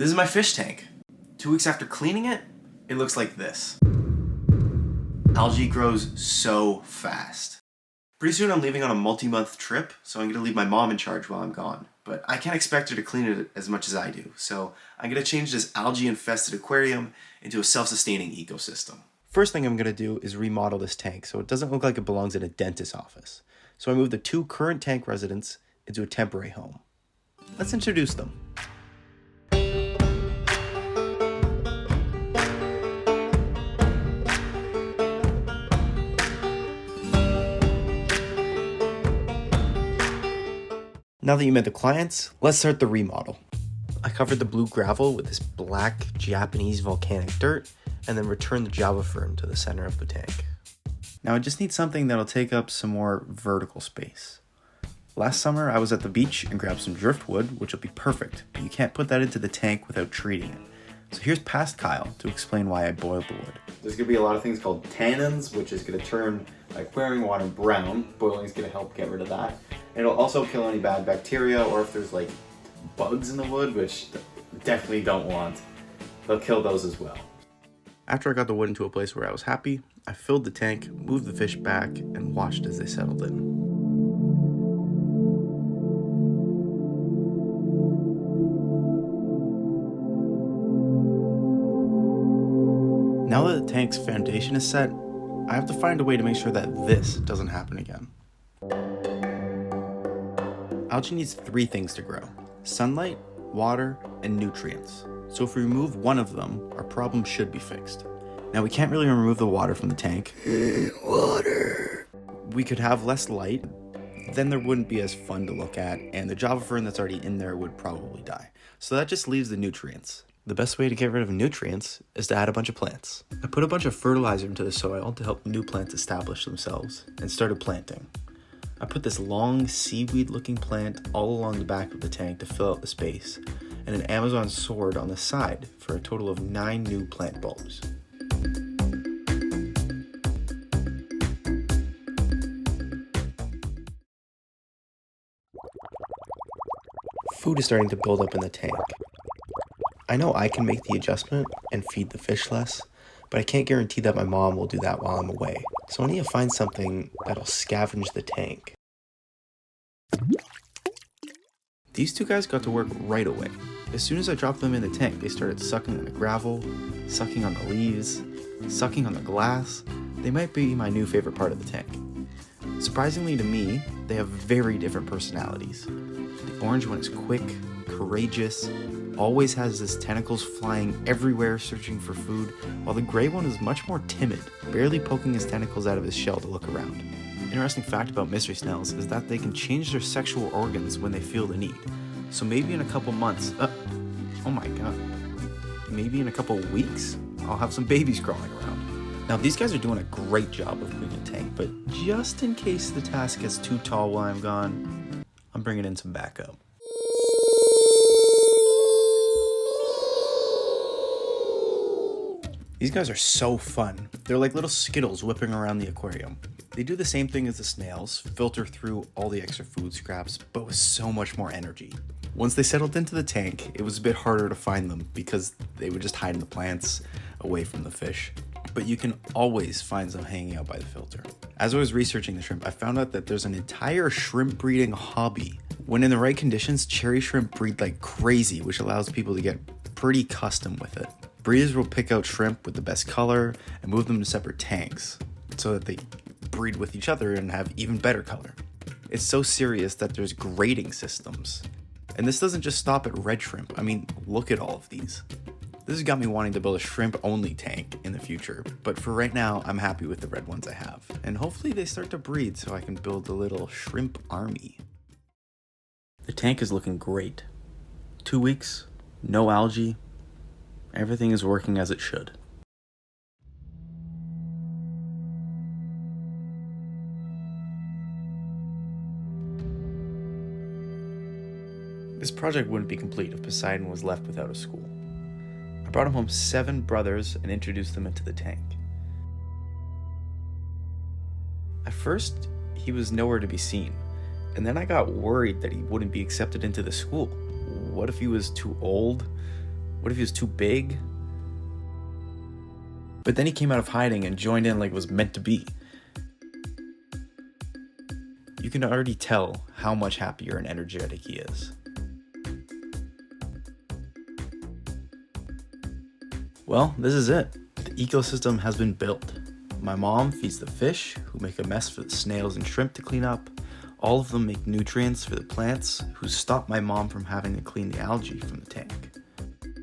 This is my fish tank. 2 weeks after cleaning it, it looks like this. Algae grows so fast. Pretty soon I'm leaving on a multi-month trip, so I'm gonna leave my mom in charge while I'm gone. But I can't expect her to clean it as much as I do, so I'm gonna change this algae-infested aquarium into a self-sustaining ecosystem. First thing I'm gonna do is remodel this tank so it doesn't look like it belongs in a dentist's office. So I moved the 2 current tank residents into a temporary home. Let's introduce them. Now that you met the clients, let's start the remodel. I covered the blue gravel with this black Japanese volcanic dirt and then returned the Java fern to the center of the tank. Now I just need something that'll take up some more vertical space. Last summer I was at the beach and grabbed some driftwood, which will be perfect, but you can't put that into the tank without treating it. So here's past Kyle to explain why I boiled the wood. There's going to be a lot of things called tannins, which is going to turn aquarium water brown. Boiling is going to help get rid of that. And it'll also kill any bad bacteria, or if there's like bugs in the wood, which definitely don't want, they'll kill those as well. After I got the wood into a place where I was happy, I filled the tank, moved the fish back, and watched as they settled in. Now that the tank's foundation is set, I have to find a way to make sure that this doesn't happen again. Algae needs 3 things to grow: sunlight, water, and nutrients. So if we remove one of them, our problem should be fixed. Now we can't really remove the water from the tank. Water. We could have less light, then there wouldn't be as fun to look at, and the Java fern that's already in there would probably die. So that just leaves the nutrients. The best way to get rid of nutrients is to add a bunch of plants. I put a bunch of fertilizer into the soil to help new plants establish themselves and started planting. I put this long seaweed-looking plant all along the back of the tank to fill out the space, and an Amazon sword on the side for a total of 9 new plant bulbs. Food is starting to build up in the tank. I know I can make the adjustment and feed the fish less, but I can't guarantee that my mom will do that while I'm away. So I need to find something that'll scavenge the tank. These 2 guys got to work right away. As soon as I dropped them in the tank, they started sucking on the gravel, sucking on the leaves, sucking on the glass. They might be my new favorite part of the tank. Surprisingly to me, they have very different personalities. The orange one is quick, courageous, always has his tentacles flying everywhere searching for food, while the gray one is much more timid, barely poking his tentacles out of his shell to look around. Interesting fact about mystery snails is that they can change their sexual organs when they feel the need. So maybe in a couple months, oh my god, maybe in a couple weeks, I'll have some babies crawling around. Now these guys are doing a great job of cleaning the tank, but just in case the task gets too tall while I'm gone, I'm bringing in some backup. These guys are so fun. They're like little Skittles whipping around the aquarium. They do the same thing as the snails, filter through all the extra food scraps, but with so much more energy. Once they settled into the tank, it was a bit harder to find them because they would just hide in the plants away from the fish. But you can always find them hanging out by the filter. As I was researching the shrimp, I found out that there's an entire shrimp breeding hobby. When in the right conditions, cherry shrimp breed like crazy, which allows people to get pretty custom with it. Breeders will pick out shrimp with the best color and move them to separate tanks so that they breed with each other and have even better color. It's so serious that there's grading systems. And this doesn't just stop at red shrimp. I mean, look at all of these. This has got me wanting to build a shrimp-only tank in the future, but for right now, I'm happy with the red ones I have. And hopefully they start to breed so I can build a little shrimp army. The tank is looking great. 2 weeks, no algae. Everything is working as it should. This project wouldn't be complete if Poseidon was left without a school. I brought him home 7 brothers and introduced them into the tank. At first, he was nowhere to be seen, and then I got worried that he wouldn't be accepted into the school. What if he was too old? What if he was too big? But then he came out of hiding and joined in like it was meant to be. You can already tell how much happier and energetic he is. Well, this is it. The ecosystem has been built. My mom feeds the fish, who make a mess for the snails and shrimp to clean up. All of them make nutrients for the plants, who stop my mom from having to clean the algae from the tank.